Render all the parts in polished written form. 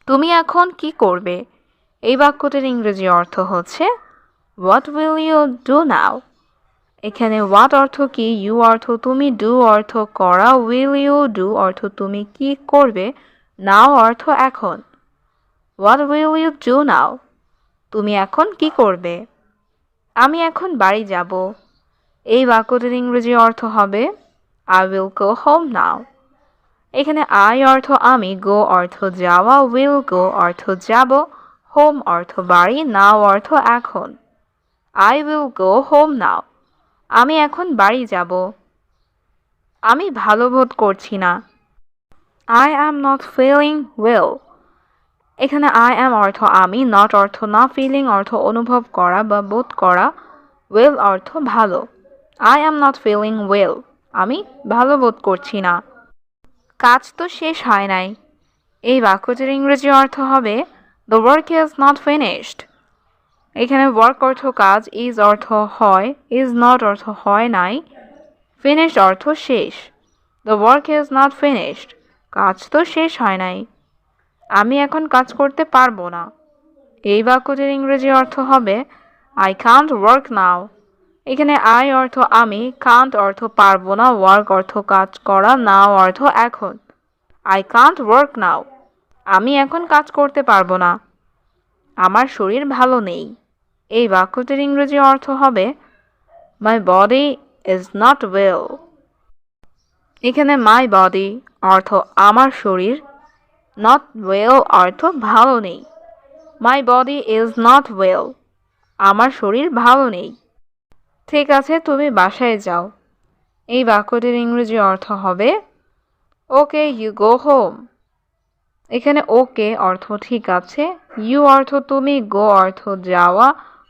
তুমি এখন কি করবে? এই বাক্যটির ইংরেজি অর্থ হচ্ছে what will you do now. এখানে হোয়াট অর্থ কি, ইউ অর্থ তুমি, ডু অর্থ করা, উইল ইউ ডু অর্থ তুমি কি করবে, নাও অর্থ এখন। What will you do now? তুমি এখন কি করবে? আমি এখন বাড়ি যাব। এই বাক্যটির ইংরেজি অর্থ হবে আই উইল গো হোম নাও। এখানে আই অর্থ আমি, গো অর্থ যাওয়া, উইল গো অর্থ যাব, হোম অর্থ বাড়ি, নাও অর্থ এখন। I will go home now. আমি এখন বাড়ি যাব। আমি ভালো বোধ করছি না। I am not feeling well. এখানে আই অ্যাম অর্থ আমি, নট অর্থ না, ফিলিং অর্থ অনুভব করা বা বোধ করা, ওয়েল অর্থ ভালো। I am not feeling well. আমি ভালো বোধ করছি না। কাজ তো শেষ হয় নাই। এই বাক্যটির ইংরেজি অর্থ হবে the work is not finished. এখানে ওয়ার্ক অর্থ কাজ, ইজ অর্থ হয়, ইজ নট অর্থ হয় নাই, ফিনিশড অর্থ শেষ। The work is not finished. কাজ তো শেষ হয় নাই। আমি এখন কাজ করতে পারবো না। এই বাক্যটির ইংরেজি অর্থ হবে আই কান্ট ওয়ার্ক নাও। এখানে আই অর্থ আমি, কান্ট অর্থ পারবো না, ওয়ার্ক অর্থ কাজ করা, নাও অর্থ এখন। আই কান্ট ওয়ার্ক নাও। আমি এখন কাজ করতে পারবো না। আমার শরীর ভালো নেই। এই বাক্যটির ইংরেজি অর্থ হবে my body is not well. এখানে মাই বডি অর্থ আমার শরীর, নট ওয়েল অর্থ ভালো নেই। My body is not well. আমার শরীর ভালো নেই। ঠিক আছে, তুমি বাসায় যাও। এই বাক্যটির ইংরেজি অর্থ হবে ওকে ইউ গো হোম। এখানে ওকে অর্থ ঠিক আছে, ইউ অর্থ তুমি, গো অর্থ যাওয়া,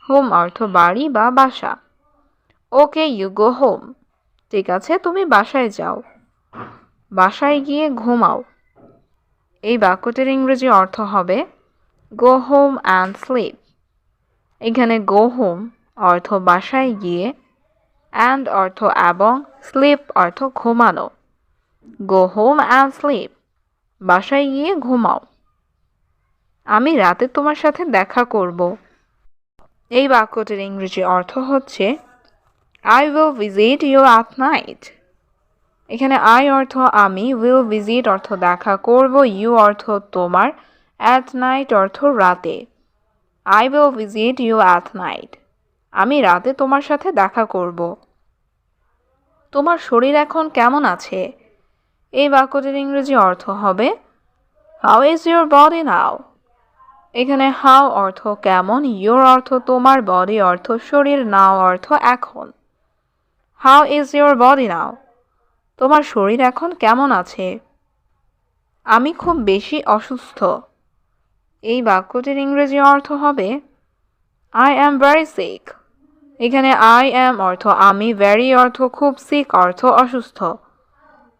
হোম অর্থ বাড়ি বা বাসা। Okay you go home. ঠিক আছে, তুমি বাসায় যাও। বাসায় গিয়ে ঘুমাও। এই বাক্যটির ইংরেজি অর্থ হবে গো হোম অ্যান্ড স্লিপ। এখানে গো হোম অর্থ বাসায় গিয়ে, অ্যান্ড অর্থ এবং, স্লিপ অর্থ ঘুমানো। Go home and sleep. বাসায় গিয়ে ঘুমাও। আমি রাতে তোমার সাথে দেখা করব। এই বাক্যটির ইংরেজি অর্থ হচ্ছে I will visit you at night. এখানে আই অর্থ আমি, উইল ভিজিট অর্থ দেখা করব, ইউ অর্থ তোমার, অ্যাট নাইট অর্থ রাতে। I will visit you at night. আমি রাতে তোমার সাথে দেখা করব। তোমার শরীর এখন কেমন আছে? এই বাক্যটির ইংরেজি অর্থ হবে হাউ ইজ ইউর বডি নাও। এখানে হাউ অর্থ কেমন, ইউর অর্থ তোমার, বডি অর্থ শরীর, নাও অর্থ এখন। হাউ ইজ ইউর বডি নাও? তোমার শরীর এখন কেমন আছে? আমি খুব বেশি অসুস্থ। এই বাক্যটির ইংরেজি অর্থ হবে আই অ্যাম ভেরি সিক। এখানে আই অ্যাম অর্থ আমি, ভেরি অর্থ খুব, সিক অর্থ অসুস্থ।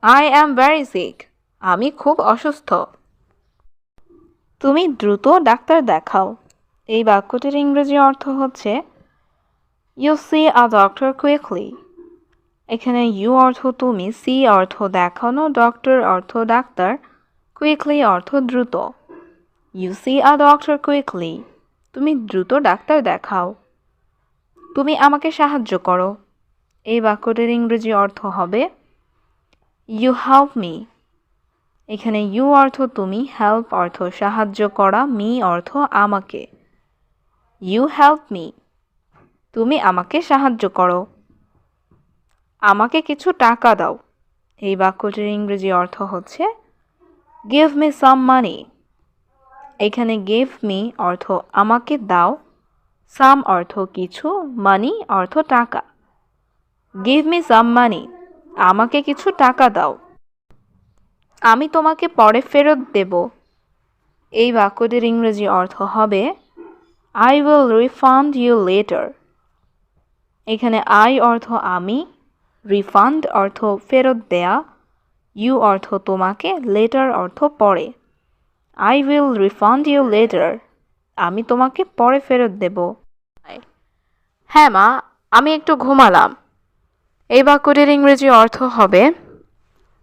I am very sick. আমি খুব অসুস্থ। তুমি দ্রুত ডাক্তার দেখাও। এই বাক্যটির ইংরেজি অর্থ হচ্ছে you see a doctor quickly. এখানে ইউ অর্থ তুমি, সি অর্থ দেখানো, ডক্টর অর্থ ডাক্তার, কুইকলি অর্থ দ্রুত। You see a doctor quickly. তুমি দ্রুত ডাক্তার দেখাও। তুমি আমাকে সাহায্য করো। এই বাক্যটির ইংরেজি অর্থ হবে ইউ হেল্প মি। এখানে ইউ অর্থ তুমি, হেল্প অর্থ সাহায্য করা, মি অর্থ আমাকে। You help me. তুমি আমাকে সাহায্য করো। আমাকে কিছু টাকা দাও। এই বাক্যটির ইংরেজি অর্থ হচ্ছে গিভ মি সাম মানি। এখানে গিভ মি অর্থ আমাকে দাও, সাম অর্থ কিছু, মানি অর্থ টাকা। গিভ মি সাম মানি। আমাকে কিছু টাকা দাও। আমি তোমাকে পরে ফেরত দেব। এই বাক্যটির ইংরেজি অর্থ হবে I will refund you later. এখানে আই অর্থ আমি, রিফান্ড অর্থ ফেরত দেয়া, ইউ অর্থ তোমাকে, লেটার অর্থ পরে। I will refund you later. আমি তোমাকে পরে ফেরত দেব। হ্যাঁ মা, আমি একটু ঘুমালাম। এই বাক্যটির ইংরেজি অর্থ হবে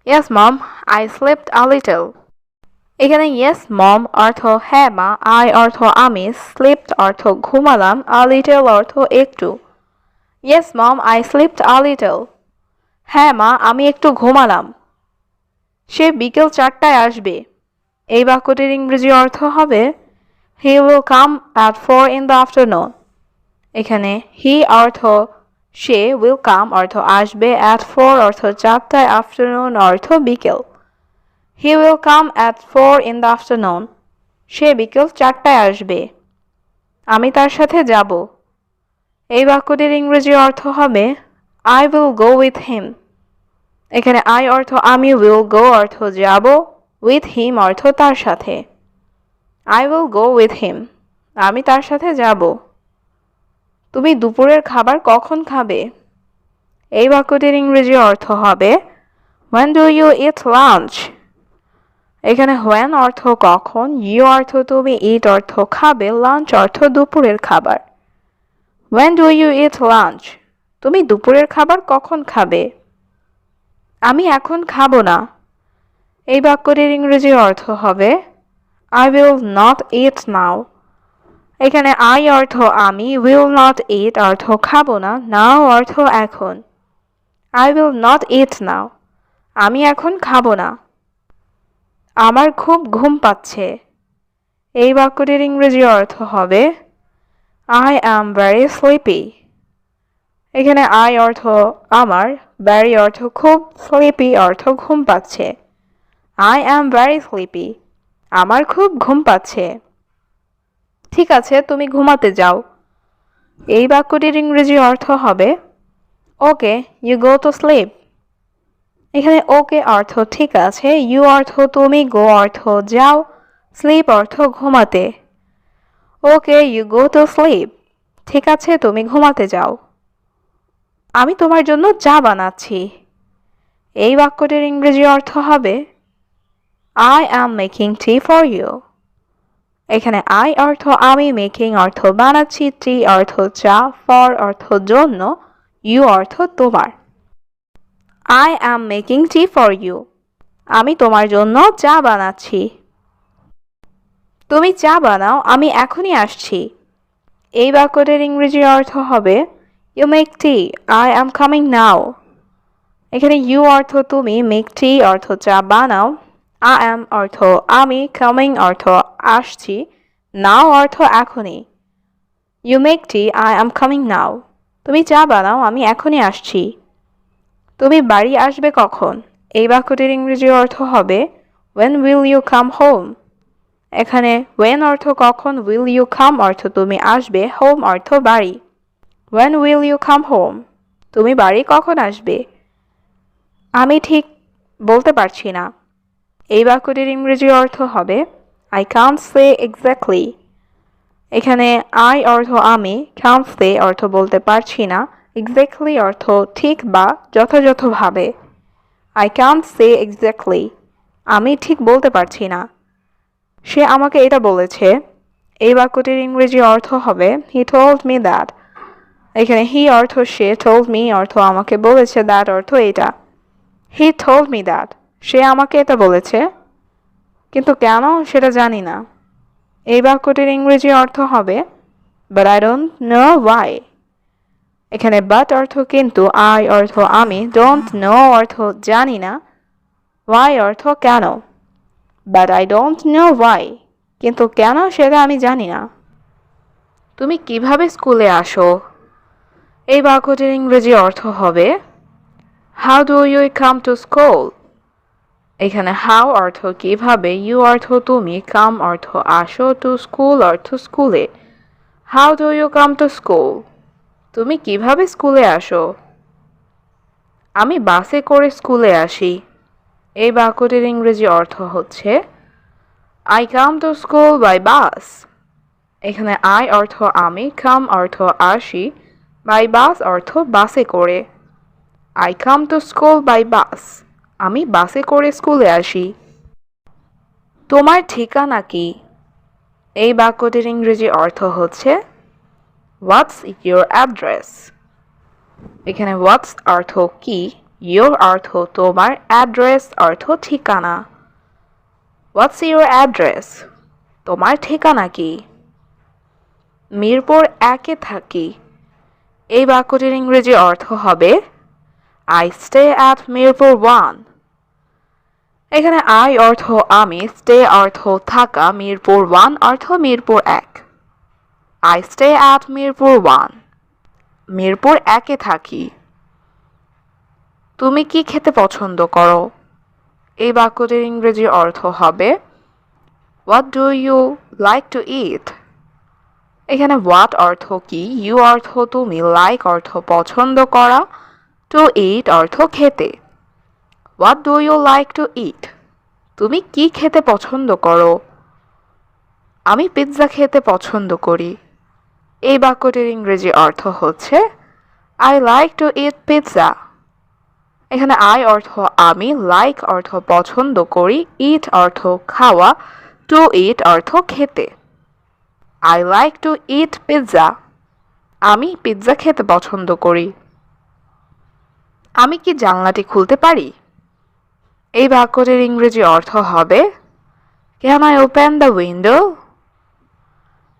yes mom, I slept a little. এখানে ইয়েস মম অর্থ হ্যাঁ মা, আই অর্থ আমি, স্লিপড অর্থ ঘুমালাম, আ লিটল অর্থ একটু। Yes mom I slipped a little. হ্যাঁ মা আমি একটু ঘুমালাম। সে বিকেল 4টায় আসবে। এই বাক্যটির ইংরেজি অর্থ হবে he will come at 4 in the afternoon। এখানে হি অর্থ সে, উইল কাম অর্থ আসবে, অ্যাট 4 অর্থ 4টায়, আফটারনুন অর্থ বিকেল। He will come at 4 in the afternoon। সে বিকেল 4টায় আসবে। আমি তার সাথে যাব। এই বাক্যটির ইংরেজি অর্থ হবে I will go with him. এখানে আই অর্থ আমি, উইল গো অর্থ যাব, উইথ হিম অর্থ তার সাথে। I will go with him. আমি তার সাথে যাব। তুমি দুপুরের খাবার কখন খাবে? এই বাক্যটির ইংরেজি অর্থ হবে when do you eat lunch। এখানে when অর্থ কখন, you অর্থ তুমি, eat অর্থ খাবে, lunch অর্থ দুপুরের খাবার। when do you eat lunch? তুমি দুপুরের খাবার কখন খাবে? আমি এখন খাবো না। এই বাক্যটির ইংরেজি অর্থ হবে I will not eat now। এখানে I অর্থ আমি, will not eat অর্থ খাবো না, now অর্থ এখন। I will not eat now। আমি এখন খাবো না। আমার খুব ঘুম পাচ্ছে। এই বাক্যটির ইংরেজি অর্থ হবে I am very sleepy। এখানে I অর্থ আমার, very অর্থ খুব, sleepy অর্থ ঘুম পাচ্ছে। I am very sleepy। আমার খুব ঘুম পাচ্ছে। ঠিক আছে তুমি ঘুমাতে যাও। এই বাক্যটির ইংরেজি অর্থ হবে okay you go to sleep. এখানে ওকে অর্থ ঠিক আছে, ইউ অর্থ তুমি, গো অর্থ যাও, স্লিপ অর্থ ঘুমাতে। Okay you go to sleep. ঠিক আছে তুমি ঘুমাতে যাও। আমি তোমার জন্য চা বানাচ্ছি। এই বাক্যটির ইংরেজি অর্থ হবে I am making tea for you। এখানে I অর্থ আমি, মেকিং অর্থ বানাচ্ছি, টি অর্থ চা, ফর অর্থ জন্য, ইউ অর্থ তোমার। I am making tea for you। আমি তোমার জন্য চা বানাচ্ছি। তুমি চা বানাও, আমি এখনই আসছি। এই বাক্যটির ইংরেজি অর্থ হবে You make tea, I am coming now। এখানে ইউ অর্থ তুমি, মেক টি অর্থ চা বানাও, I am অর্থ আমি, coming অর্থ আসছি, now অর্থ এখনই। You make tea, I am coming now। তুমি চা বানাও, আমি এখনই আসছি। তুমি বাড়ি আসবে কখন? এই বাক্যটির ইংরেজি অর্থ হবে When will you come home? এখানে when অর্থ কখন, will you come অর্থ তুমি আসবে, home অর্থ বাড়ি। When will you come home? তুমি বাড়ি কখন আসবে? আমি ঠিক বলতে পারছি না। এই বাক্যটির ইংরেজি অর্থ হবে I can't say exactly। এখানে I অর্থ আমি, can't say অর্থ বলতে পারছি না, exactly অর্থ ঠিক বা যথাযথভাবে। I can't say exactly। আমি ঠিক বলতে পারছি না। সে আমাকে এটা বলেছে। এই বাক্যটির ইংরেজি অর্থ হবে He told me that। এখানে হি অর্থ সে, told me অর্থ আমাকে বলেছে, that অর্থ এটা। He told me that। সে আমাকে এটা বলেছে, কিন্তু কেন সেটা জানি না। এই বাক্যটির ইংরেজি অর্থ হবে But I don't know why। এখানে but অর্থ কিন্তু, I অর্থ আমি, don't know অর্থ জানি না, why অর্থ কেন। But I don't know why। কিন্তু কেন সেটা আমি জানি না। তুমি কিভাবে স্কুলে আসো? এই বাক্যটির ইংরেজি অর্থ হবে How do you come to school? এখানে how অর্থ কিভাবে, you অর্থ তুমি, come অর্থ আসো, to school অর্থ স্কুলে। How do you come to school? তুমি কিভাবে স্কুলে আসো? আমি বাসে করে স্কুলে আসি। এই বাক্যটির ইংরেজি অর্থ হচ্ছে I come to school by bus। এখানে I অর্থ আমি, come অর্থ আসি, by bus অর্থ বাসে করে। I come to school by bus। আমি বাসে করে স্কুলে আসি। তোমার ঠিকানা কি? এই বাক্যটির ইংরেজি অর্থ হচ্ছে What's your address? এখানে what's অর্থ কি, your অর্থ তোমার, address অর্থ ঠিকানা। What's your address? তোমার ঠিকানা কি? মিরপুর একে থাকি। এই বাক্যটির ইংরেজি অর্থ হবে আই স্টে অ্যাট মিরপুর 1। এখানে আই অর্থ আমি, স্টে অর্থ থাকা, মিরপুর 1 অর্থ Mirpur 1। I stay at Mirpur 1। Mirpur একে থাকি। তুমি কি খেতে পছন্দ করো? এই বাক্যটির ইংরেজি অর্থ হবে what do you like to eat? এখানে হোয়াট অর্থ কি, ইউ অর্থ তুমি, লাইক অর্থ পছন্দ করা, টু ইট অর্থ খেতে। What do you like to eat? তুমি কি খেতে পছন্দ করো? আমি পিৎজা খেতে পছন্দ করি। এই বাক্যটির ইংরেজি অর্থ হচ্ছে I like to it pizza. এখানে আই অর্থ আমি, লাইক অর্থ পছন্দ করি, ইট অর্থ খাওয়া, টু ইট অর্থ খেতে। I like to it pizza. আমি পিৎজা খেতে পছন্দ করি। আমি কি জানলাটি খুলতে পারি? এই বাক্যটির ইংরেজি অর্থ হবে can I open the window?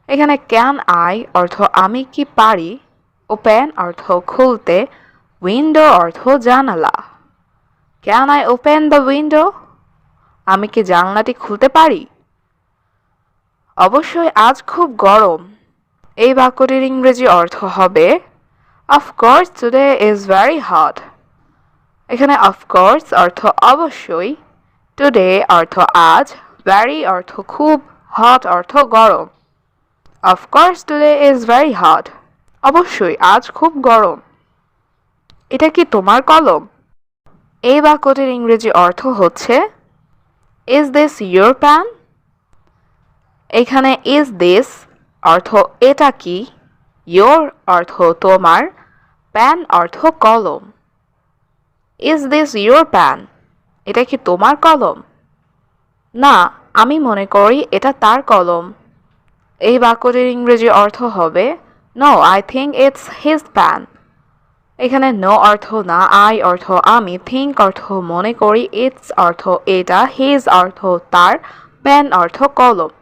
এখানে ক্যান আই অর্থ আমি কি পারি, ওপেন অর্থ খুলতে, উইন্ডো অর্থ জানালা। Can I open the window? আমি কি জানলাটি খুলতে পারি? অবশ্যই আজ খুব গরম। এই বাক্যটির ইংরেজি অর্থ হবে of course today is very hot. এখানে অফকোর্স অর্থ অবশ্যই, টুডে অর্থ আজ, ভেরি অর্থ খুব, হট অর্থ গরম। Of course today is very hot. অবশ্যই আজ খুব গরম। এটা কি তোমার কলম? এই বাক্যটির ইংরেজি অর্থ হচ্ছে ইজ দিস ইয়োর প্যান? এখানে ইজ দিস অর্থ এটা কি, ইয়োর অর্থ তোমার, প্যান অর্থ কলম। Is this your pan? এটা কি তোমার কলম? না, আমি মনে করি এটা তার কলম। এই বাক্যটির ইংরেজি অর্থ হবে no I think it's his pen. এখানে নো অর্থ না, আই অর্থ আমি, থিঙ্ক অর্থ মনে করি, ইটস অর্থ এটা, হিজ অর্থ তার, প্যান অর্থ কলম।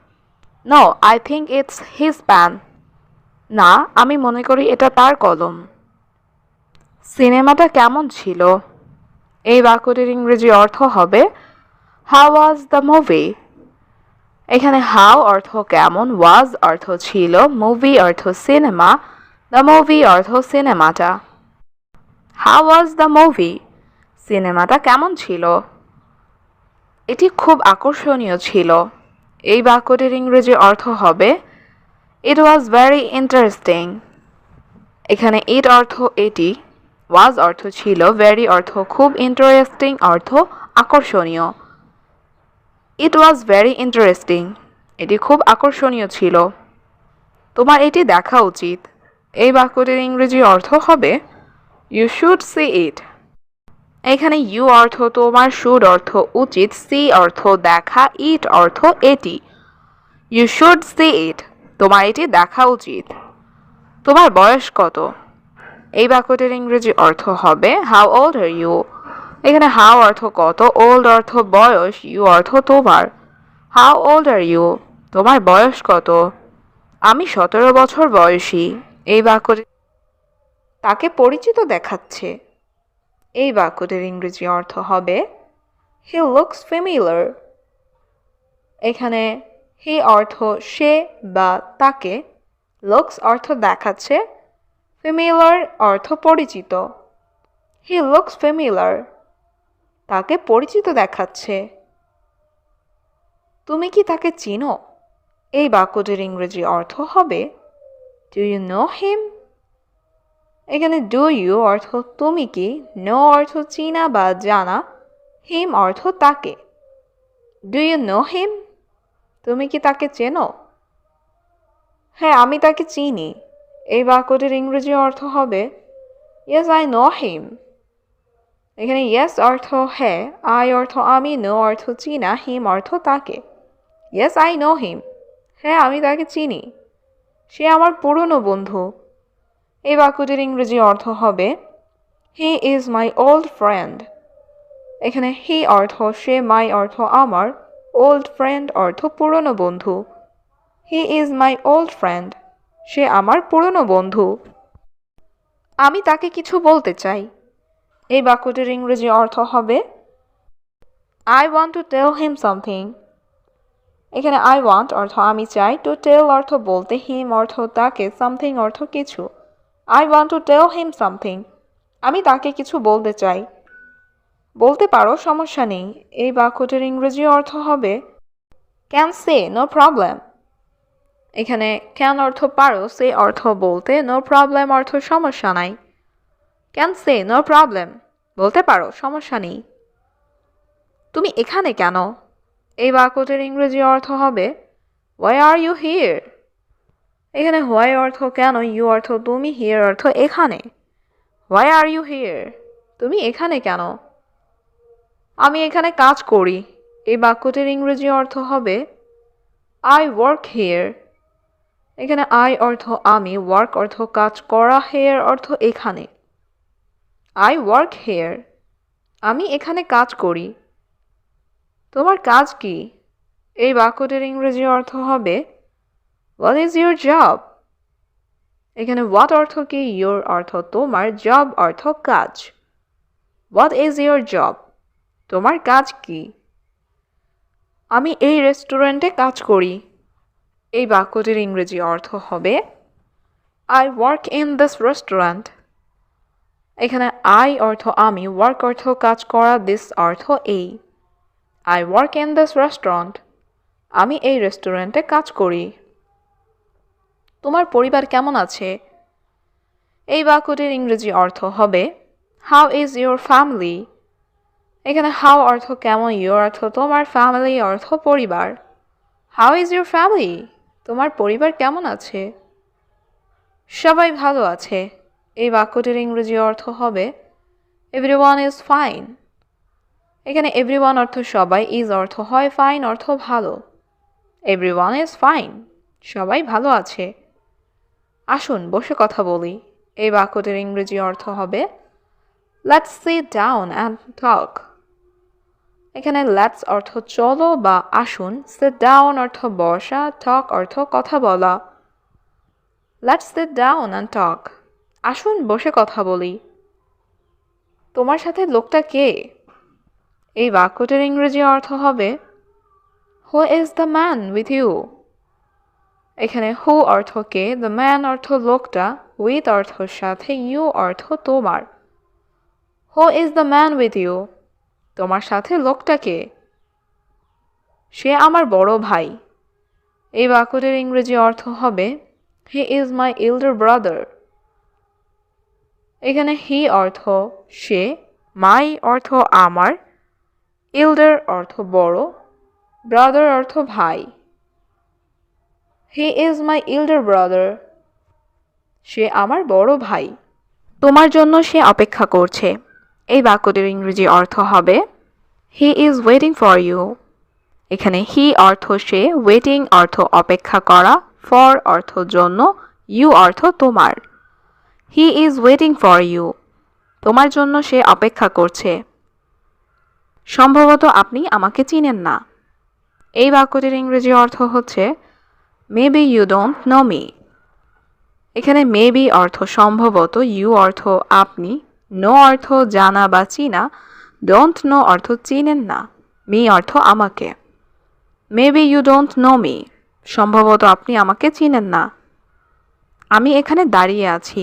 No I think it's his pen. না, আমি মনে করি এটা তার কলম। সিনেমাটা কেমন ছিল? এই বাক্যটির ইংরেজি অর্থ হবে হাউ ওয়াজ দ্য মুভি? এখানে হাউ অর্থ কেমন, ওয়াজ অর্থ ছিল, মুভি অর্থ সিনেমা, দ্য মুভি অর্থ সিনেমাটা। How was the movie? সিনেমাটা কেমন ছিল? এটি খুব আকর্ষণীয় ছিল। এই বাক্যটির ইংরেজি অর্থ হবে ইট ওয়াজ ভেরি ইন্টারেস্টিং। এখানে ইট অর্থ এটি, ওয়াজ অর্থ ছিল, ভেরি অর্থ খুব, ইন্টারেস্টিং অর্থ আকর্ষণীয়। ইট ওয়াজ ভেরি ইন্টারেস্টিং। এটি খুব আকর্ষণীয় ছিল। তোমার এটি দেখা উচিত। এই বাক্যটির ইংরেজি অর্থ হবে ইউ শুড সি ইট। এখানে ইউ অর্থ তোমার, শুড অর্থ উচিত, সি অর্থ দেখা, ইট অর্থ এটি। ইউ শুড সি ইট। তোমার এটি দেখা উচিত। তোমার বয়স কত? এই বাক্যটির ইংরেজি অর্থ হবে হাউ ওল্ড আর ইউ? এখানে হাউ অর্থ কত, ওল্ড অর্থ বয়স, ইউ অর্থ তোমার। How old are you? তোমার বয়স কত? আমি 17 বছর বয়সী। এই বাক্যটি তাকে পরিচিত দেখাচ্ছে। এই বাক্যটির ইংরেজি অর্থ হবে হি লুকস ফেমিলার। এখানে হি অর্থ সে বা তাকে, লুকস অর্থ দেখাচ্ছে, ফেমিলার অর্থ পরিচিত। He looks familiar. তাকে পরিচিত দেখাচ্ছে। তুমি কি তাকে চিনো? এই বাক্যটির ইংরেজি অর্থ হবে ডু ইউ নো হিম? এখানে ডু ইউ অর্থ তুমি কি, নো অর্থ চিনা বা জানা, হিম অর্থ তাকে। Do you know him? তুমি কি তাকে চেনো? হ্যাঁ, আমি তাকে চিনি। এই বাক্যটির ইংরেজি অর্থ হবে ইয়েস আই নো হিম। এখানে ইয়েস অর্থ হ্যাঁ, আই অর্থ আমি, নো অর্থ চিনা, হিম অর্থ তাকে। Yes I know him. হ্যাঁ, আমি তাকে চিনি। সে আমার পুরনো বন্ধু। এই বাক্যটির ইংরেজি অর্থ হবে he is my old friend. এখানে হি অর্থ সে, মাই অর্থ আমার, ওল্ড ফ্রেন্ড অর্থ পুরনো বন্ধু। He is my old friend, সে আমার পুরনো বন্ধু। আমি তাকে কিছু বলতে চাই। এই বাক্যটির ইংরেজি অর্থ হবে I want to tell him something. এখানে আই ওয়ান্ট অর্থ আমি চাই, টু টেল অর্থ বলতে, হিম অর্থ তাকে, সামথিং অর্থ কিছু। I want to tell him something, আমি তাকে কিছু বলতে চাই। বলতে পারো, সমস্যা নেই। এই বাক্যটির ইংরেজি অর্থ হবে ক্যান সে, নো প্রবলেম। এখানে ক্যান অর্থ পারো, সে অর্থ বলতে, নো প্রবলেম অর্থ সমস্যা নাই। ক্যান সে, নো প্রবলেম, বলতে পারো, সমস্যা নেই। তুমি এখানে কেন? এই বাক্যটির ইংরেজি অর্থ হবে হোয়াই আর ইউ হিয়ার। এখানে হোয়াই অর্থ কেন, ইউ অর্থ তুমি, হিয়ার অর্থ এখানে। হোয়াই আর ইউ হিয়ার, তুমি এখানে কেন? আমি এখানে কাজ করি। এই বাক্যটির ইংরেজি অর্থ হবে আই ওয়ার্ক হিয়ার। এখানে আই অর্থ আমি, ওয়ার্ক অর্থ কাজ করা, হেয়ার অর্থ এখানে। আই ওয়ার্ক হেয়ার, আমি এখানে কাজ করি। তোমার কাজ কি? এই বাক্যটির ইংরেজি অর্থ হবে হোয়াট ইজ ইউর জব। এখানে হোয়াট অর্থ কি, ইউর অর্থ তোমার, জব অর্থ কাজ। হোয়াট ইজ ইউর জব, তোমার কাজ কি? আমি এই রেস্টুরেন্টে কাজ করি। এই বাক্যটির ইংরেজি অর্থ হবে I work in this restaurant. এখানে আই অর্থ আমি, ওয়ার্ক অর্থ কাজ করা, দিস অর্থ এই। I work in this restaurant, আমি এই রেস্টুরেন্টে কাজ করি। তোমার পরিবার কেমন আছে? এই বাক্যটির ইংরেজি অর্থ হবে হাউ ইজ ইউর ফ্যামিলি। এখানে হাউ অর্থ কেমন, ইউর অর্থ তোমার, ফ্যামিলি অর্থ পরিবার। হাউ ইজ ইউর ফ্যামিলি, তোমার পরিবার কেমন আছে? সবাই ভালো আছে। এই বাক্যটির ইংরেজি অর্থ হবে এভরিওয়ান ইজ ফাইন। এখানে এভরিওয়ান অর্থ সবাই, ইজ অর্থ হয়, ফাইন অর্থ ভালো। এভরিওয়ান ইজ ফাইন, সবাই ভালো আছে। আসুন বসে কথা বলি। এই বাক্যটির ইংরেজি অর্থ হবে let's sit down and talk. এখানে লেটস অর্থ চলো বা আসুন, সিট ডাউন অর্থ বসা, টক অর্থ কথা বলা। Let's sit down and talk, আসুন বসে কথা বলি। তোমার সাথে লোকটা কে? এই বাক্যটির ইংরেজি অর্থ হবে who is the man with you. এখানে হু অর্থ কে, দ্য ম্যান অর্থ লোকটা, উইথ অর্থ সাথে, ইউ অর্থ তোমার। Who is the man with you, তোমার সাথে লোকটা কে? সে আমার বড় ভাই। এই বাক্যটির ইংরেজি অর্থ হবে he is my elder brother. এখানে হি অর্থ সে, মাই অর্থ আমার, এল্ডার অর্থ বড়, ব্রাদার অর্থ ভাই। হি ইজ মাই এল্ডার ব্রাদার, সে আমার বড় ভাই। তোমার জন্য সে অপেক্ষা করছে। এই বাক্যটির ইংরেজি অর্থ হবে he is waiting for you. এখানে হি অর্থ সে, ওয়েটিং অর্থ অপেক্ষা করা, ফর অর্থ জন্য, ইউ অর্থ তোমার। He is waiting for you, তোমার জন্য সে অপেক্ষা করছে। সম্ভবত আপনি আমাকে চিনেন না। এই বাক্যটির ইংরেজি অর্থ হচ্ছে maybe you don't know me. এখানে মেবি অর্থ সম্ভবত, ইউ অর্থ আপনি, নো অর্থ জানা বা চিনা, ডোন্ট নো অর্থ চিনেন না, মি অর্থ আমাকে। Maybe you don't know me, সম্ভবত আপনি আমাকে চিনেন না। আমি এখানে দাঁড়িয়ে আছি।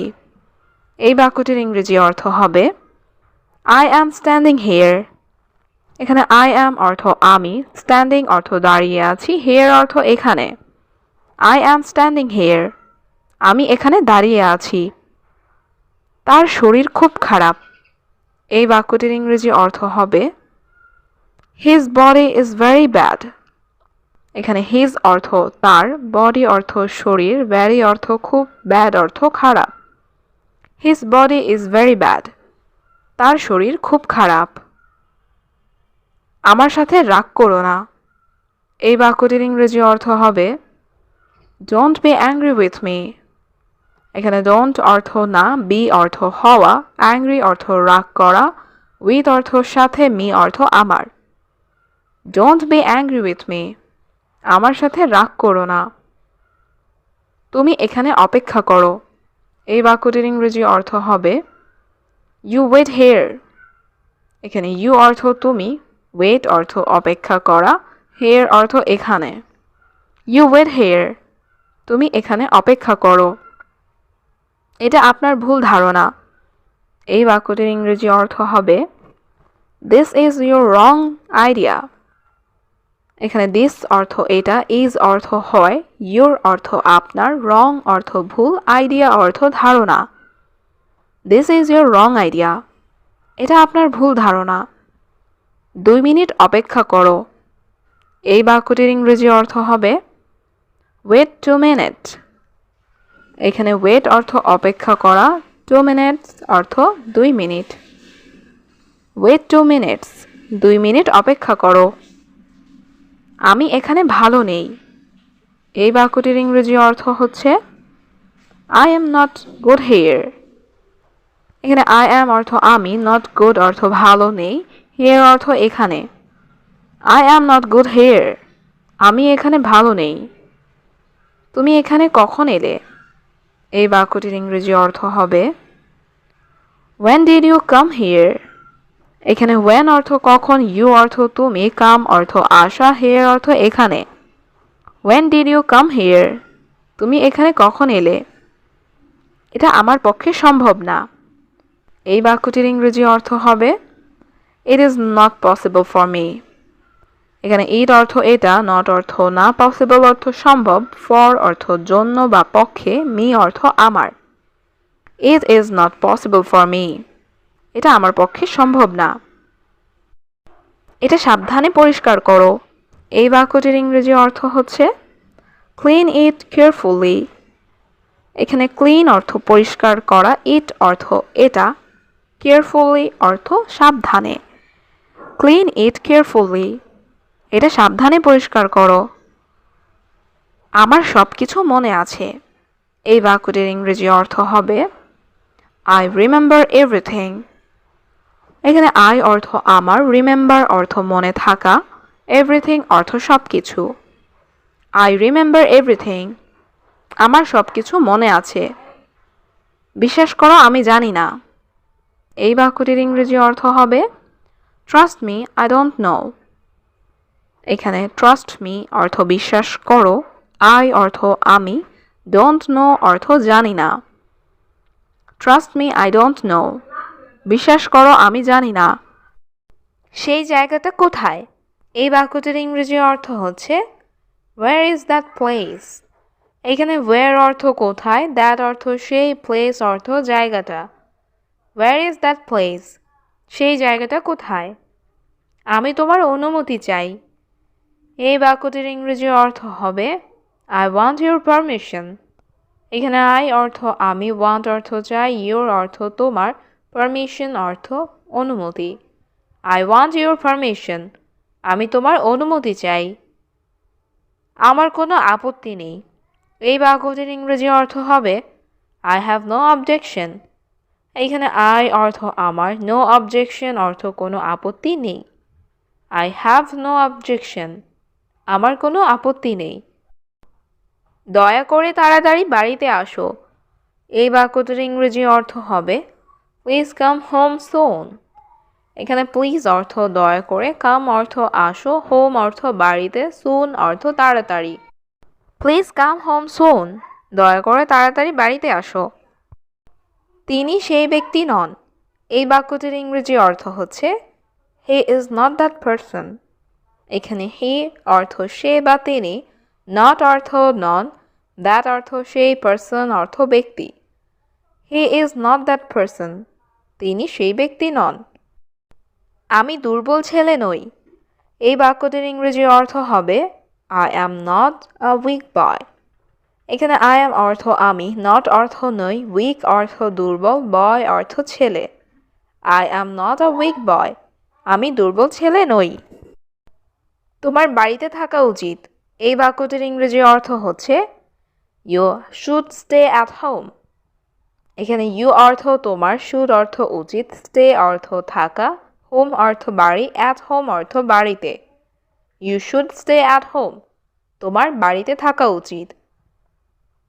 এই বাক্যটির ইংরেজি অর্থ হবে আই অ্যাম স্ট্যান্ডিং হিয়ার। এখানে আই অ্যাম অর্থ আমি, স্ট্যান্ডিং অর্থ দাঁড়িয়ে আছি, হিয়ার অর্থ এখানে। আই অ্যাম স্ট্যান্ডিং হিয়ার, আমি এখানে দাঁড়িয়ে আছি। তার শরীর খুব খারাপ। এই বাক্যটির ইংরেজি অর্থ হবে his body is very bad. এখানে হিজ অর্থ তার, বডি অর্থ শরীর, ভেরি অর্থ খুব, ব্যাড অর্থ খারাপ। His body is very bad, তার শরীর খুব খারাপ। আমার সাথে রাগ করো না। এই বাক্যটির ইংরেজি অর্থ হবে don't be angry with me. এখানে ডোন্ট অর্থ না, বি অর্থ হওয়া, অ্যাংরি অর্থ রাগ করা, উইথ অর্থ সাথে, মি অর্থ আমার। Don't be angry with me, আমার সাথে রাগ করো না। তুমি এখানে অপেক্ষা করো, এই বাক্যটির ইংরেজি অর্থ হবে ইউ ওয়েট হেয়ার। এখানে ইউ অর্থ তুমি, ওয়েট অর্থ অপেক্ষা করা, হেয়ার অর্থ এখানে। ইউ ওয়েট হেয়ার, তুমি এখানে অপেক্ষা করো। এটা আপনার ভুল ধারণা, এই বাক্যটির ইংরেজি অর্থ হবে this is your wrong idea. এখানে দিস অর্থ এটা, ইজ অর্থ হয়, ইউর অর্থ আপনার, রং অর্থ ভুল, আইডিয়া অর্থ ধারণা। This is your wrong idea, এটা আপনার ভুল ধারণা। 2 মিনিট অপেক্ষা করো, এই বাক্যটির ইংরেজি অর্থ হবে ওয়েট 2 মিনিট। এখানে ওয়েট অর্থ অপেক্ষা করা, 2 মিনিটস অর্থ 2 মিনিট। ওয়েট 2 মিনিটস, 2 মিনিট অপেক্ষা করো। আমি এখানে ভালো নেই, এই বাক্যটির ইংরেজি অর্থ হচ্ছে I am not good here. এখানে আই অ্যাম অর্থ আমি, নট গুড অর্থ ভালো নেই, হিয়ার অর্থ এখানে। I am not good here, আমি এখানে ভালো নেই। তুমি এখানে কখন এলে, এই বাক্যটির ইংরেজি অর্থ হবে When did you come here? এখানে when অর্থ কখন, you অর্থ তুমি, come অর্থ আসা, here অর্থ এখানে। When did you come here? তুমি এখানে কখন এলে? এটা আমার পক্ষে সম্ভব না, এই বাক্যটির ইংরেজি অর্থ হবে It is not possible for me. এখানে it অর্থ এটা, not অর্থ না, possible অর্থ সম্ভব, for অর্থ জন্য বা পক্ষে, me অর্থ আমার। It is not possible for me. এটা আমার পক্ষে সম্ভব না। এটা সাবধানে পরিষ্কার করো, এই বাক্যটির ইংরেজি অর্থ হচ্ছে ক্লিন ইট কেয়ারফুলি। এখানে ক্লিন অর্থ পরিষ্কার করা, ইট অর্থ এটা, কেয়ারফুলি অর্থ সাবধানে। ক্লিন ইট কেয়ারফুলি, এটা সাবধানে পরিষ্কার করো। আমার সব কিছু মনে আছে, এই বাক্যটির ইংরেজি অর্থ হবে আই রিমেম্বার এভরিথিং। এখানে আই অর্থ আমার, রিমেম্বার অর্থ মনে থাকা, এভরিথিং অর্থ সব কিছু। আই রিমেম্বার এভরিথিং, আমার সব কিছু মনে আছে। বিশ্বাস করো আমি জানি না, এই বাক্যটির ইংরেজি অর্থ হবে trust me I don't know. এখানে ট্রাস্ট মি অর্থ বিশ্বাস করো, আই অর্থ আমি, ডোন্ট নো অর্থ জানি না। Trust me I don't know, বিশ্বাস করো আমি জানি না। সেই জায়গাটা কোথায়, এই বাক্যটির ইংরেজি অর্থ হচ্ছে ওয়্যার ইজ দ্যাট প্লেস। এখানে ওয়্যার অর্থ কোথায়, দ্যাট অর্থ সেই, প্লেস অর্থ জায়গাটা। ওয়্যার ইজ দ্যাট প্লেস, সেই জায়গাটা কোথায়। আমি তোমার অনুমতি চাই, এই বাক্যটির ইংরেজি অর্থ হবে আই ওয়ান্ট ইউর পারমিশন। এখানে আই অর্থ আমি, ওয়ান্ট অর্থ চাই, ইউর অর্থ তোমার, পারমিশন অর্থ অনুমতি। আই ওয়ান্ট ইউর পারমিশন, আমি তোমার অনুমতি চাই। আমার কোনো আপত্তি নেই, এই বাক্যটির ইংরেজি অর্থ হবে আই হ্যাভ নো অবজেকশন। এইখানে আই অর্থ আমার, নো অবজেকশন অর্থ কোনো আপত্তি নেই। আই হ্যাভ নো অবজেকশন, আমার কোনো আপত্তি নেই। দয়া করে তাড়াতাড়ি বাড়িতে আসো, এই বাক্যটির ইংরেজি অর্থ হবে প্লিজ কাম হোম সুন। এখানে প্লিজ অর্থ দয়া করে, কাম অর্থ আসো, হোম অর্থ বাড়িতে, সুন অর্থ তাড়াতাড়ি। প্লিজ কাম হোম সুন, দয়া করে তাড়াতাড়ি বাড়িতে আসো। তিনি সেই ব্যক্তি নন, এই বাক্যটির ইংরেজি অর্থ হচ্ছে he is not that person. এখানে হি অর্থ সে বা তিনি, নট অর্থ নন, দ্যাট অর্থ সেই, পারসন অর্থ ব্যক্তি। He is not that person, তিনি সেই ব্যক্তি নন। আমি দুর্বল ছেলে নই, এই বাক্যটির ইংরেজি অর্থ হবে I am not a weak boy. এখানে আই অ্যাম অর্থ আমি, নট অর্থ নই, উইক অর্থ দুর্বল, বয় অর্থ ছেলে। I am not a weak boy, আমি দুর্বল ছেলে নই। তোমার বাড়িতে থাকা উচিত, এই বাক্যটির ইংরেজি অর্থ হচ্ছে you should stay at home. এখানে ইউ অর্থ তোমার, শুড অর্থ উচিত, স্টে অর্থ থাকা, হোম অর্থ বাড়ি, অ্যাট হোম অর্থ বাড়িতে। You should stay at home. তোমার বাড়িতে থাকা উচিত।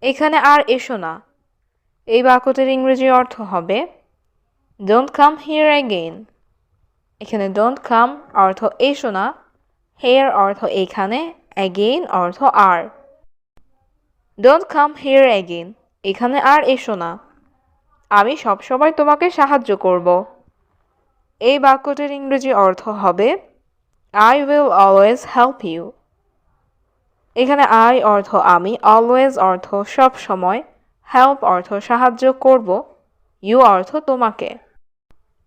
এখানে আর এসো না। এই বাক্যটির ইংরেজি অর্থ হবে ডোন্ট কাম হিয়ার অ্যাগেইন। এখানে ডোন্ট কাম অর্থ এসো না, হেয়ার অর্থ এখানে, অ্যাগেইন অর্থ আর। ডোন্ট কাম হিয়ার অ্যাগেইন, এখানে আর এসো না। আমি সবসময় তোমাকে সাহায্য করব। এই বাক্যটির ইংরেজি অর্থ হবে I will always help you. এখানে আই অর্থ আমি, অলওয়েজ অর্থ সব সময়, হেল্প অর্থ সাহায্য করব, ইউ অর্থ তোমাকে।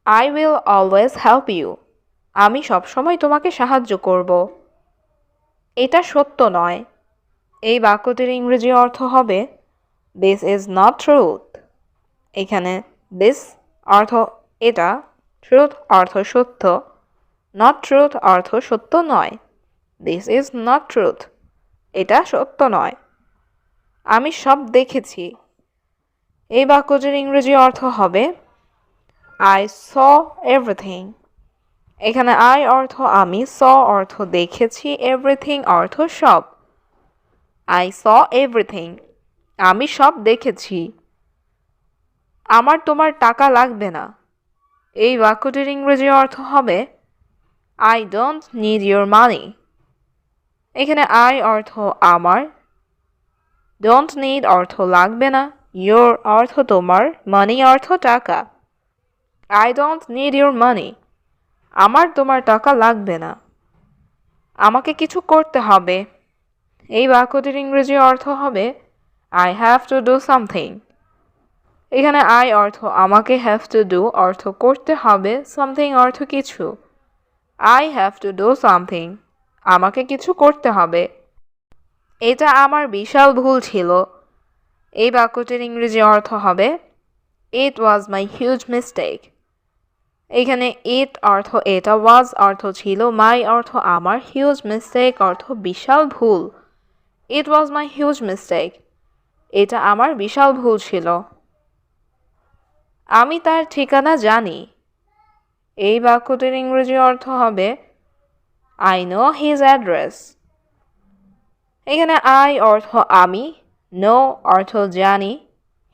I will always help you, আমি সবসময় তোমাকে সাহায্য করব। এটা সত্য নয়। এই বাক্যটির ইংরেজি অর্থ হবে দিস ইজ নট ট্রুথ। এখানে দিস অর্থ এটা, ট্রুথ অর্থ সত্য, নট ট্রুথ অর্থ সত্য নয়। দিস ইজ নট ট্রুথ, এটা সত্য নয়। আমি সব দেখেছি। এই বাক্যটির ইংরেজি অর্থ হবে আই স এভরিথিং। এখানে আই অর্থ আমি, স অর্থ দেখেছি, এভরিথিং অর্থ সব। আই স এভরিথিং, আমি সব দেখেছি। আমার তোমার টাকা লাগবে না। এই বাক্যটির ইংরেজি অর্থ হবে আই ডোন্ট নিড ইউর মানি। এখানে আই অর্থ আমার, ডোন্ট নিড অর্থ লাগবে না, ইউর অর্থ তোমার, মানি অর্থ টাকা। আই ডোন্ট নিড ইউর মানি, আমার তোমার টাকা লাগবে না। আমাকে কিছু করতে হবে। এই বাক্যটির ইংরেজি অর্থ হবে I have to do something. এখানে আই অর্থ আমাকে, হ্যাভ টু ডু অর্থ করতে হবে, সামথিং অর্থ কিছু। I have to do something, আমাকে কিছু করতে হবে। এটা আমার বিশাল ভুল ছিল। এই বাক্যটির ইংরেজি অর্থ হবে ইট ওয়াজ মাই হিউজ মিস্টেক। এখানে ইট অর্থ এটা, ওয়াজ অর্থ ছিল, মাই অর্থ আমার, হিউজ মিস্টেক অর্থ বিশাল ভুল। ইট ওয়াজ মাই হিউজ মিস্টেক, এটা আমার বিশাল ভুল ছিল। আমি তার ঠিকানা জানি। এই বাক্যটির ইংরেজি অর্থ হবে আই নো হিজ অ্যাড্রেস। এখানে আই অর্থ আমি, নো অর্থ জানি,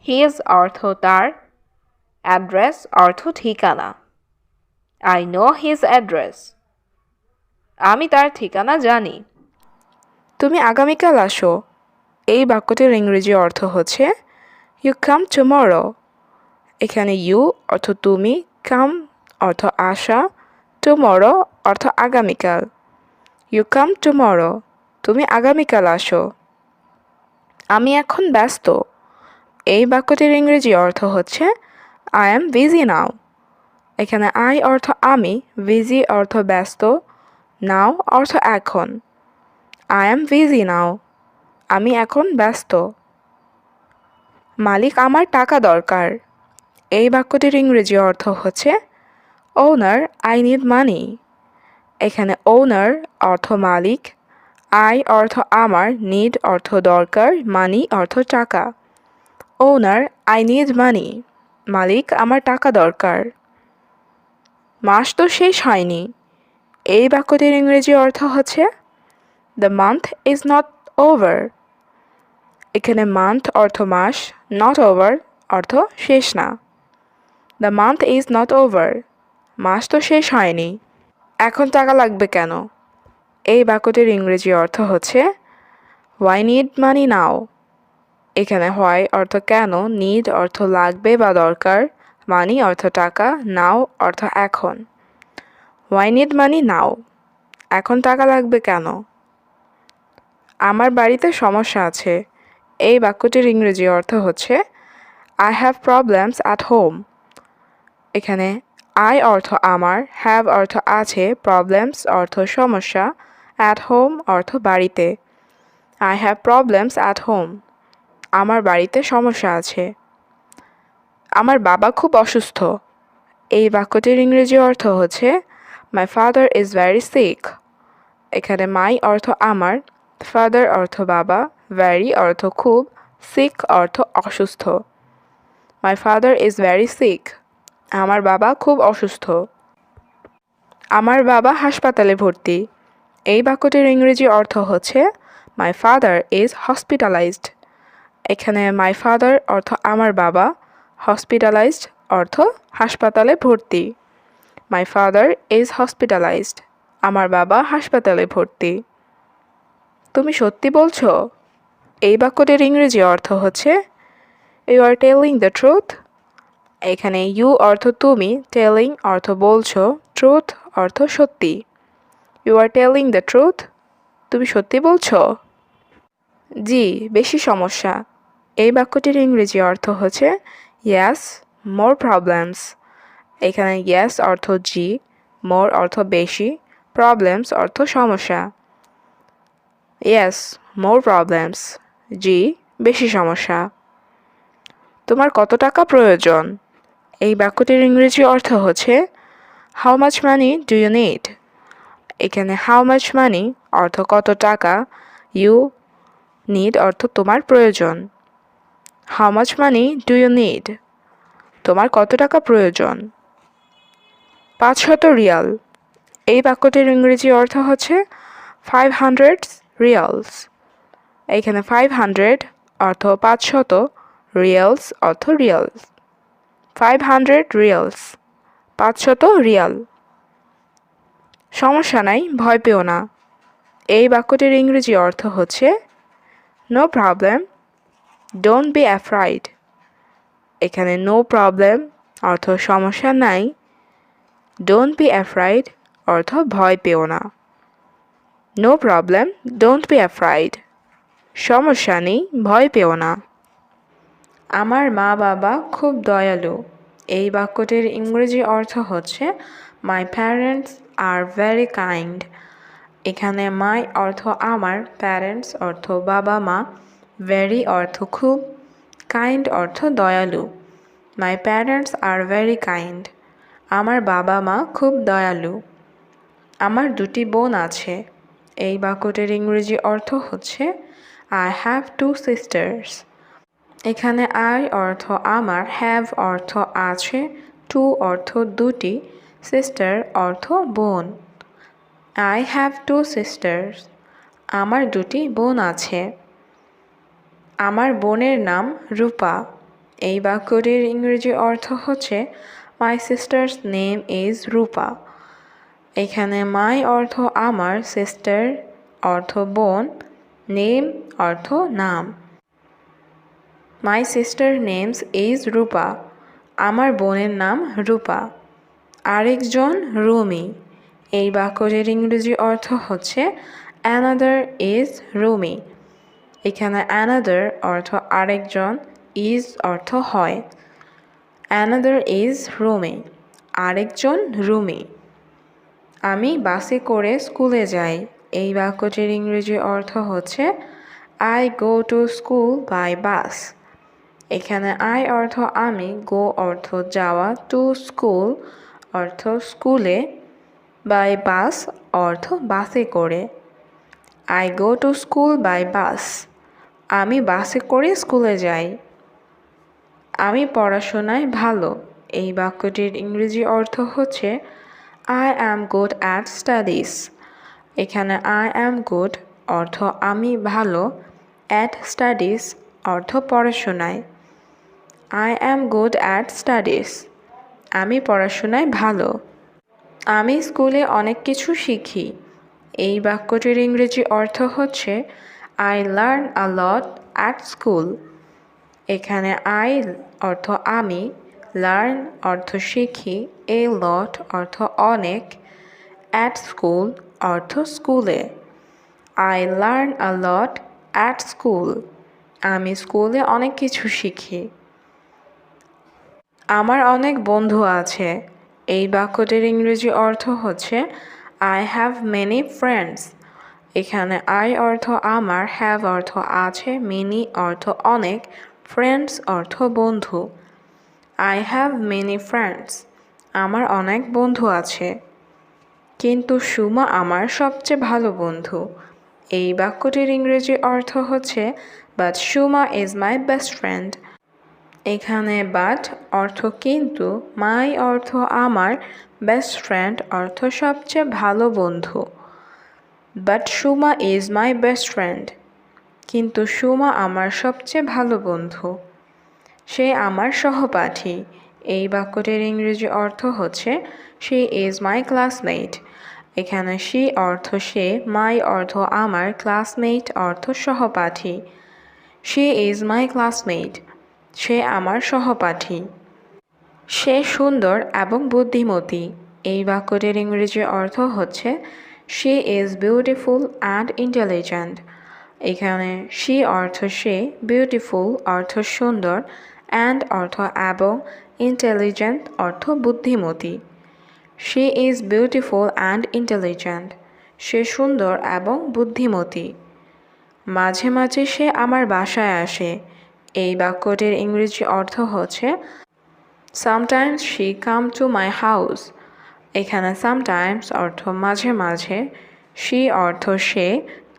হিজ অর্থ তার, অ্যাড্রেস অর্থ ঠিকানা। আই নো হিজ অ্যাড্রেস, আমি তার ঠিকানা জানি। তুমি আগামীকাল আসো। এই বাক্যটির ইংরেজি অর্থ হচ্ছে ইউ কাম টুমরো। এখানে ইউ অর্থ তুমি, কাম অর্থ আসা, টুমরো অর্থ আগামীকাল। ইউ কাম টুমরো, তুমি আগামীকাল আসো। আমি এখন ব্যস্ত। এই বাক্যটির ইংরেজি অর্থ হচ্ছে আই অ্যাম বিজি নাও। এখানে আই অর্থ আমি, বিজি অর্থ ব্যস্ত, নাও অর্থ এখন। আই অ্যাম বিজি নাও, আমি এখন ব্যস্ত। মালিক আমার টাকা দরকার। এই বাক্যটির ইংরেজি অর্থ হচ্ছে ওনার আই নিড মানি। এখানে ওনার অর্থ মালিক, আই অর্থ আমার, নিড অর্থ দরকার, মানি অর্থ টাকা। ওনার আই নিড মানি, মালিক আমার টাকা দরকার। মাস তো শেষ হয়নি। এই বাক্যটির ইংরেজি অর্থ হচ্ছে the month is not over. এখানে মান্থ অর্থ মাস, নট ওভার অর্থ শেষ না। The month is not over, মাস তো শেষ হয়নি। এখন টাকা লাগবে কেন? এই বাক্যটির ইংরেজি অর্থ হচ্ছে হোয়াই নিড মানি নাও। এখানে হোয়াই অর্থ কেন, নিড অর্থ লাগবে বা দরকার, মানি অর্থ টাকা, নাও অর্থ এখন। হোয়াই নিড মানি নাও, এখন টাকা লাগবে কেন? আমার বাড়িতে সমস্যা আছে। এই বাক্যটির ইংরেজি অর্থ হচ্ছে I have problems at home. এখানে আই অর্থ আমার, হ্যাভ অর্থ আছে, প্রবলেমস অর্থ সমস্যা, অ্যাট হোম অর্থ বাড়িতে। I have problems at home, আমার বাড়িতে সমস্যা আছে। আমার বাবা খুব অসুস্থ। এই বাক্যটির ইংরেজি অর্থ হচ্ছে my father is very sick. এখানে মাই অর্থ আমার, ফাদার অর্থ বাবা, ভেরি অর্থ খুব, সিক অর্থ অসুস্থ। My father is very sick, আমার বাবা খুব অসুস্থ। আমার বাবা হাসপাতালে ভর্তি। এই বাক্যটির ইংরেজি অর্থ হচ্ছে মাই ফাদার ইজ হসপিটালাইজড। এখানে মাই ফাদার অর্থ আমার বাবা, হসপিটালাইজড অর্থ হাসপাতালে ভর্তি। মাই ফাদার ইজ হসপিটালাইজড, আমার বাবা হাসপাতালে ভর্তি। তুমি সত্যি বলছো? এই বাক্যটির ইংরেজি অর্থ হচ্ছে you are telling the truth. এখানে ইউ অর্থ তুমি, টেলিং অর্থ বলছো, ট্রুথ অর্থ সত্যি। You are telling the truth, তুমি সত্যি বলছো? জি, বেশি সমস্যা। এই বাক্যটির ইংরেজি অর্থ হচ্ছে ইয়াস, মোর প্রবলেমস। এখানে ইয়াস অর্থ জি, মোর অর্থ বেশি, প্রবলেমস অর্থ সমস্যা। ইয়েস, মোর প্রবলেমস। জি, বেশি সমস্যা। তোমার কত টাকা প্রয়োজন? এই বাক্যটির ইংরেজি অর্থ হচ্ছে how much money do you need. এখানে হাউ মাচ মানি অর্থ কত টাকা, ইউ নিড অর্থ তোমার প্রয়োজন। How much money do you need, তোমার কত টাকা প্রয়োজন? 500 রিয়াল। এই বাক্যটির ইংরেজি অর্থ হচ্ছে 500 রিয়ালস। এখানে 500 অর্থ 500, রিয়ালস অর্থ রিয়ালস। 500 reels, 500 Real. সমস্যা নাই, ভয় পেও না। এই বাক্যটির ইংরেজি অর্থ হচ্ছে no problem, don't be afraid. এখানে নো প্রবলেম অর্থ সমস্যা নাই, ডোন্ট বি অ্যাফ্রাইড অর্থ ভয় পেও না। No problem, don't be afraid, সমস্যা নেই, ভয় পেও না। আমার মা বাবা খুব দয়ালু। এই বাক্যটির ইংরেজি অর্থ হচ্ছে my parents are very kind. এখানে মাই অর্থ আমার, প্যারেন্টস অর্থ বাবা মা, ভেরি অর্থ খুব, কাইন্ড অর্থ দয়ালু। My parents are very kind, আমার বাবা মা খুব দয়ালু। আমার 2টি বোন আছে। এই বাক্যটির ইংরেজি অর্থ হচ্ছে আই হ্যাভ 2 সিস্টার্স। এখানে আই অর্থ আমার, হ্যাভ অর্থ আছে, 2 অর্থ 2টি, সিস্টার অর্থ বোন। আই হ্যাভ 2 সিস্টার্স, আমার 2টি বোন আছে। আমার বোনের নাম রূপা। এই বাক্যটির ইংরেজি অর্থ হচ্ছে মাই সিস্টার্স নেম ইজ রূপা। এখানে মাই অর্থ আমার, সিস্টার অর্থ বোন, নেম অর্থ নাম। মাই সিস্টার নেমস ইজ রূপা, আমার বোনের নাম রূপা। আরেকজন রুমি। এই বাক্যটির ইংরেজি অর্থ হচ্ছে অ্যানাদার ইজ রুমি। এখানে অ্যানাদার অর্থ আরেকজন, ইজ অর্থ হয়। অ্যানাদার ইজ রুমি, আরেকজন রুমি। আমি বাসে করে স্কুলে যাই। এই বাক্যটির ইংরেজি অর্থ হচ্ছে I go to school by bus. এখানে আই অর্থ আমি, গো অর্থ যাওয়া, টু স্কুল অর্থ স্কুলে, বাই বাস অর্থ বাসে করে। I go to school by bus, আমি বাসে করে স্কুলে যাই। আমি পড়াশোনায় ভালো। এই বাক্যটির ইংরেজি অর্থ হচ্ছে I am good at studies. এখানে আই অ্যাম গুড অর্থ আমি ভালো, অ্যাট স্টাডিজ অর্থ পড়াশোনায়। I am good at studies, আমি পড়াশোনায় ভালো। আমি স্কুলে অনেক কিছু শিখি। এই বাক্যটির ইংরেজি অর্থ হচ্ছে I learn a lot at school. এখানে আই অর্থ আমি, লার্ন অর্থ শিখি, এ লট অর্থ অনেক, অ্যাট স্কুল অর্থ স্কুলে। I learn a lot at school, আমি স্কুলে অনেক কিছু শিখি। আমার অনেক বন্ধু আছে। এই বাক্যটির ইংরেজি অর্থ হচ্ছে আই হ্যাভ মেনি ফ্রেন্ডস। এখানে আই অর্থ আমার, হ্যাভ অর্থ আছে, মেনি অর্থ অনেক, ফ্রেন্ডস অর্থ বন্ধু। আই হ্যাভ মেনি ফ্রেন্ডস, আমার অনেক বন্ধু আছে। কিন্তু সুমা আমার সবচেয়ে ভালো বন্ধু। এই বাক্যটির ইংরেজি অর্থ হচ্ছে but Suma is my best friend. এখানে বাট অর্থ কিন্তু, মাই অর্থ আমার, বেস্ট ফ্রেন্ড অর্থ সবচেয়ে ভালো বন্ধু। But Suma is my best friend. কিন্তু সুমা আমার সবচেয়ে ভালো বন্ধু। সে আমার সহপাঠী। এই বাক্যটির ইংরেজি অর্থ হচ্ছে শি ইজ মাই ক্লাসমেট। এখানে শি অর্থ সে, মাই অর্থ আমার, ক্লাসমেট অর্থ সহপাঠী। She is my classmate. সে আমার সহপাঠী। সে সুন্দর এবং বুদ্ধিমতী। এই বাক্যটির ইংরেজি অর্থ হচ্ছে she is beautiful and intelligent. এখানে শি অর্থ সে, বিউটিফুল অর্থ সুন্দর, অ্যান্ড অর্থ এবং, ইন্টেলিজেন্ট অর্থ বুদ্ধিমতী। She is beautiful and intelligent. সে সুন্দর এবং বুদ্ধিমতী। মাঝে মাঝে সে আমার বাসায় আসে। এই বাক্যটির ইংরেজি অর্থ হচ্ছে Sometimes she come to my house. এখানে sometimes অর্থ মাঝে মাঝে, she অর্থ সে,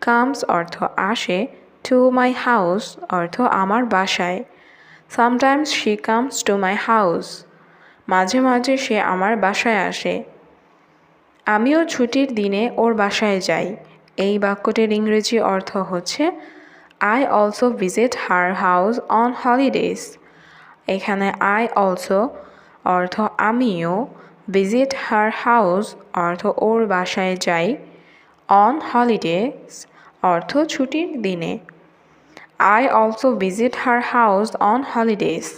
comes অর্থ আসে, to my house অর্থ আমার বাসায়। Sometimes she comes to my house. মাঝে মাঝে সে আমার বাসায় আসে। আমিও ছুটির দিনে ওর বাসায় যাই। এই বাক্যটির ইংরেজি অর্থ হচ্ছে I also visit her house on holidays. এখানে I also অর্থ আমিও, visit her house অর্থ ওর বাসায় যাই, on holidays অর্থ ছুটির দিনে। I also visit her house on holidays.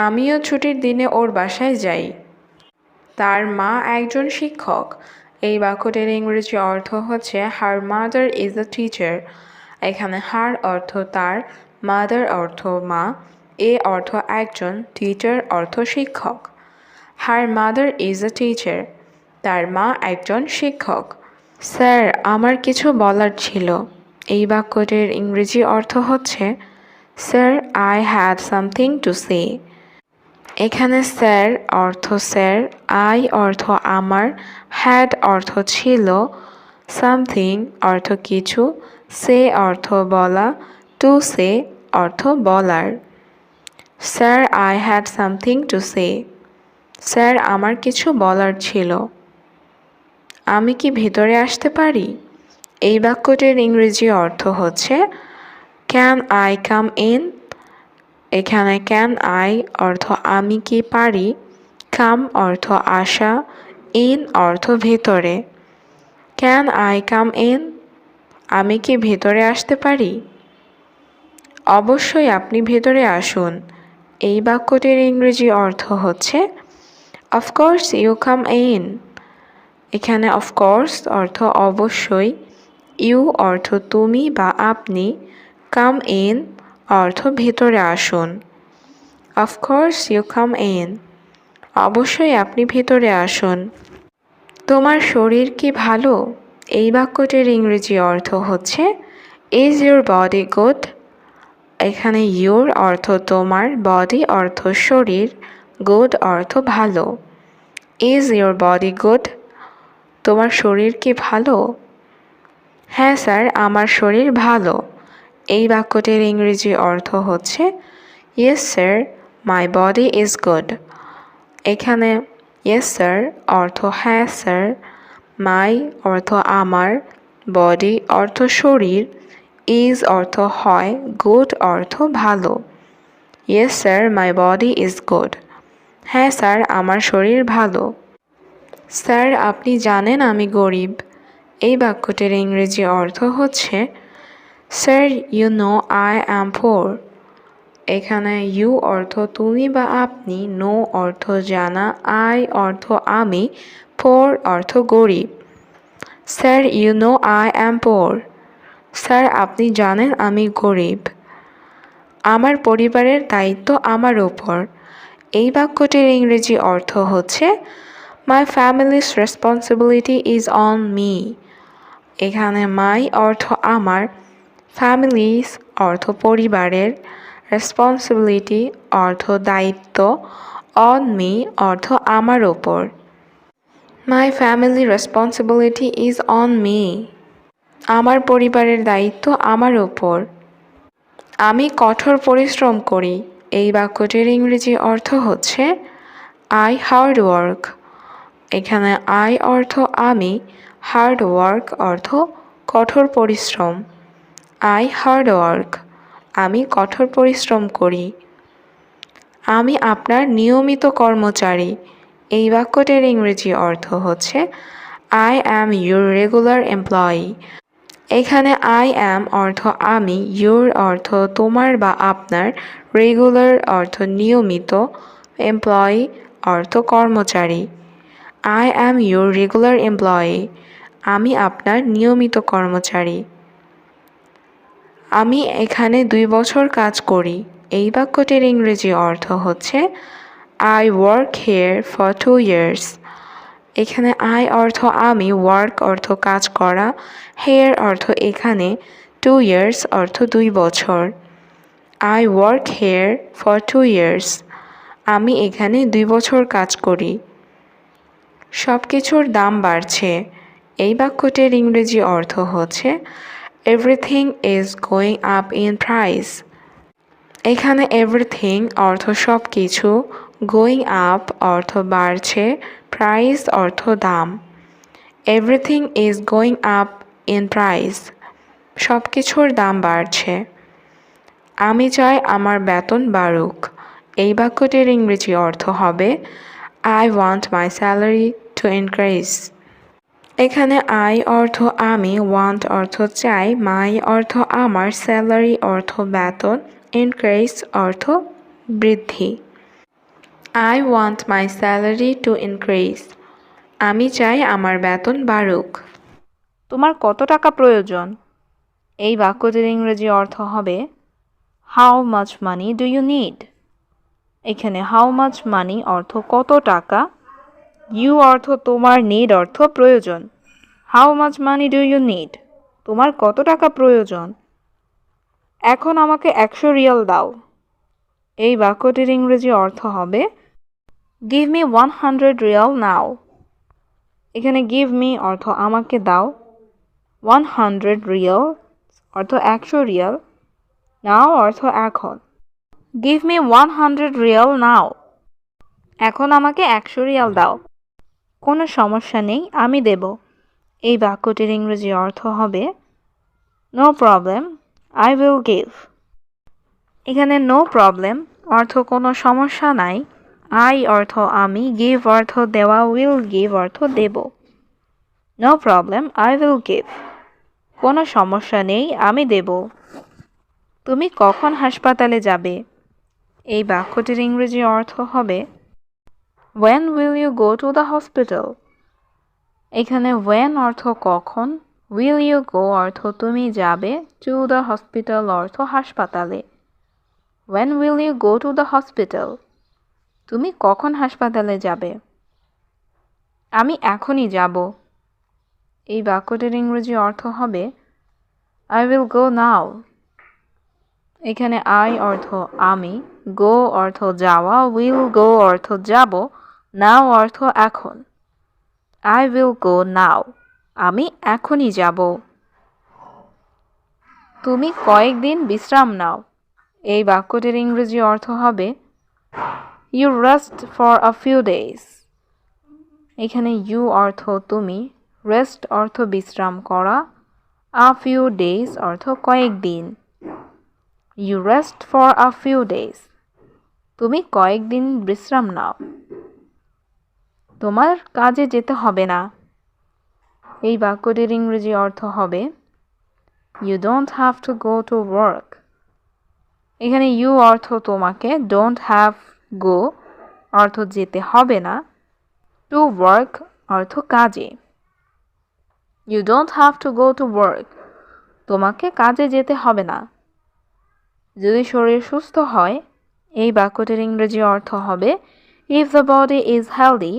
আমিও ছুটির দিনে ওর বাসায় যাই। তার মা একজন শিক্ষক। এই বাক্যটির ইংরেজি অর্থ হচ্ছে her mother is a teacher. এখানে her অর্থ তার, mother অর্থ মা, এ অর্থ একজন, টিচার অর্থ শিক্ষক। Her mother is a teacher. তার মা একজন শিক্ষক। স্যার, আমার কিছু বলার ছিল। এই বাক্যটির ইংরেজি অর্থ হচ্ছে sir, I had something to say. এখানে স্যার অর্থ স্যার, I অর্থ আমার, had অর্থ ছিল, something অর্থ কিছু, say অর্থ বলা, to say অর্থ বলার। Sir, I had something to say. Sir, আমার কিছু বলার ছিল। আমি কি ভেতরে আসতে পারি? এই বাক্যটির ইংরেজি অর্থ হচ্ছে ক্যান আই কাম ইন। এখানে ক্যান আই অর্থ আমি কি পারি, কাম অর্থ আসা, ইন অর্থ ভেতরে। Can I come in? আমি কি ভেতরে আসতে পারি? অবশ্যই আপনি ভেতরে আসুন। এই বাক্যটির ইংরেজি অর্থ হচ্ছে অফকোর্স ইউ কাম ইন। এখানে অফকোর্স অর্থ অবশ্যই, ইউ অর্থ তুমি বা আপনি, কাম ইন অর্থ ভেতরে আসুন। Of course you come in. অবশ্যই আপনি ভেতরে আসুন। তোমার শরীর কি ভালো? এই বাক্যটির ইংরেজি অর্থ হচ্ছে ইজ ইউর বডি গুড। এখানে ইউর অর্থ তোমার, বডি অর্থ শরীর, গুড অর্থ ভালো। Is your body good? তোমার শরীর কি ভালো? হ্যাঁ স্যার, আমার শরীর ভালো। এই বাক্যটির ইংরেজি অর্থ হচ্ছে yes sir, my body is good. এখানে ইয়েস স্যার অর্থ হ্যাঁ স্যার, মাই অর্থ আমার, বডি অর্থ শরীর, ইজ অর্থ হয়, গুড অর্থ ভালো। Yes sir, my body is good. হ্যাঁ স্যার, আমার শরীর ভালো। স্যার, আপনি জানেন আমি গরিব। এই বাক্যটির ইংরেজি অর্থ হচ্ছে sir, you know I am poor. এখানে ইউ অর্থ তুমি বা আপনি, নো অর্থ জানা, আই অর্থ আমি, পোর অর্থ গরিব। Sir, you know I am poor. Sir, আপনি জানেন আমি গরিব। আমার পরিবারের দায়িত্ব আমার ওপর। এই বাক্যটির ইংরেজি অর্থ হচ্ছে my family's responsibility is on me. এখানে মাই অর্থ আমার, ফ্যামিলিস অর্থ পরিবারের, রেসপন্সিবিলিটি অর্থ দায়িত্ব, অন মি অর্থ আমার ওপর। My family responsibility is on me. আমার পরিবারের দায়িত্ব আমার ওপর। আমি কঠোর পরিশ্রম করি। এই বাক্যটির ইংরেজি অর্থ হচ্ছে আই হার্ড ওয়ার্ক। এখানে আই অর্থ আমি, হার্ড ওয়ার্ক অর্থ কঠোর পরিশ্রম। I hard work. আমি কঠোর পরিশ্রম করি। আমি আপনার নিয়মিত কর্মচারী। এই বাক্যটির ইংরেজি অর্থ হচ্ছে I am your regular employee. এখানে আই অ্যাম অর্থ আমি, ইউর অর্থ তোমার বা আপনার, রেগুলার অর্থ নিয়মিত, এমপ্লয়ি অর্থ কর্মচারী। I am your regular employee. আমি আপনার নিয়মিত কর্মচারী। আমি এখানে 2 বছর কাজ করি। এই বাক্যটির ইংরেজি অর্থ হচ্ছে I work here for 2 years। এখানে আই অর্থ আমি, ওয়ার্ক অর্থ কাজ করা, হেয়ার অর্থ এখানে, 2 years অর্থ 2 বছর। I work here for 2 years। আমি এখানে 2 বছর কাজ করি। সব কিছুর দাম বাড়ছে। এই বাক্যটির ইংরেজি অর্থ হচ্ছে everything is going up in price. এখানে এভরিথিং অর্থ সব কিছু, গোয়িং আপ অর্থ বাড়ছে, প্রাইস অর্থ দাম। Everything is going up in price. সব কিছুর দাম বাড়ছে। আমি চাই আমার বেতন বাড়ুক। এই বাক্যটির ইংরেজি অর্থ হবে I want my salary to increase. এখানে আই অর্থ আমি, ওয়ান্ট অর্থ চাই, মাই অর্থ আমার, স্যালারি অর্থ বেতন, ইনক্রিজ অর্থ বৃদ্ধি। I want my salary to increase. আমি চাই আমার বেতন বাড়ুক। তোমার কত টাকা প্রয়োজন? এই বাক্যটির ইংরেজি অর্থ হবে how much money do you need. এখানে হাউ মাচ মানি অর্থ কত টাকা, ইউ অর্থ তোমার, নিড অর্থ প্রয়োজন। How much money do you need? তোমার কত টাকা প্রয়োজন? এখন আমাকে 100 রিয়াল দাও। এই বাক্যটির ইংরেজি অর্থ হবে গিভ মি 100 রিয়াল নাও। এখানে গিভ মি অর্থ আমাকে দাও, 100 রিয়াল অর্থ 100 রিয়াল, নাও অর্থ এখন। গিভ মি 100 রিয়াল নাও। এখন আমাকে 100 রিয়াল দাও। কোনো সমস্যা নেই, আমি দেব। এই বাক্যটির ইংরেজি অর্থ হবে no problem, I will give. এখানে নো প্রবলেম অর্থ কোনো সমস্যা নাই, আই অর্থ আমি, গিভ অর্থ দেওয়া, উইল গিভ অর্থ দেব। No problem, I will give. কোনো সমস্যা নেই, আমি দেব। তুমি কখন হাসপাতালে যাবে? এই বাক্যটির ইংরেজি অর্থ হবে When will you go to the hospital? এখানে when অর্থ কখন, will you go অর্থ তুমি যাবে, to the hospital অর্থ হাসপাতালে। When will you go to the hospital? তুমি কখন হাসপাতালে যাবে? আমি এখনই যাব। এই বাক্যটির ইংরেজি অর্থ হবে I will go now। এখানে I অর্থ আমি, go অর্থ যাওয়া, will go অর্থ যাব, now অর্থ এখন। I will go now। আমি এখনই যাব। তুমি কয়েকদিন বিশ্রাম নাও। এই বাক্যটির ইংরেজি অর্থ হবে You rest for a few days। এখানে you অর্থ তুমি, rest অর্থ বিশ্রাম করা, a few days অর্থ কয়েকদিন। You rest for a few days। তুমি কয়েকদিন বিশ্রাম নাও। তোমার কাজে যেতে হবে না। এই বাক্যটির ইংরেজি অর্থ হবে You don't have to go to work। এখানে you অর্থ তোমাকে, don't have go অর্থ যেতে হবে না, to work অর্থ কাজে। You don't have to go to work। তোমাকে কাজে যেতে হবে না। যদি শরীর সুস্থ হয়, এই বাক্যটির ইংরেজি অর্থ হবে If the body is healthy।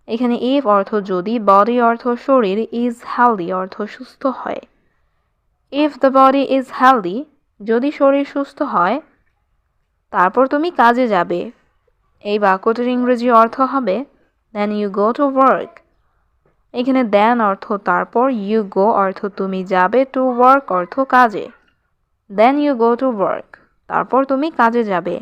এখানে if অর্থ যদি, body অর্থ শরীর, is healthy অর্থ সুস্থ হয়। If the body is healthy, যদি শরীর সুস্থ হয়, তারপর তুমি কাজে যাবে। এই বাক্যটির ইংরেজি অর্থ হবে Then you go to work। এখানে then অর্থ তারপর, you go অর্থ তুমি যাবে, to work অর্থ কাজে। Then you go to work। তারপর তুমি কাজে যাবে।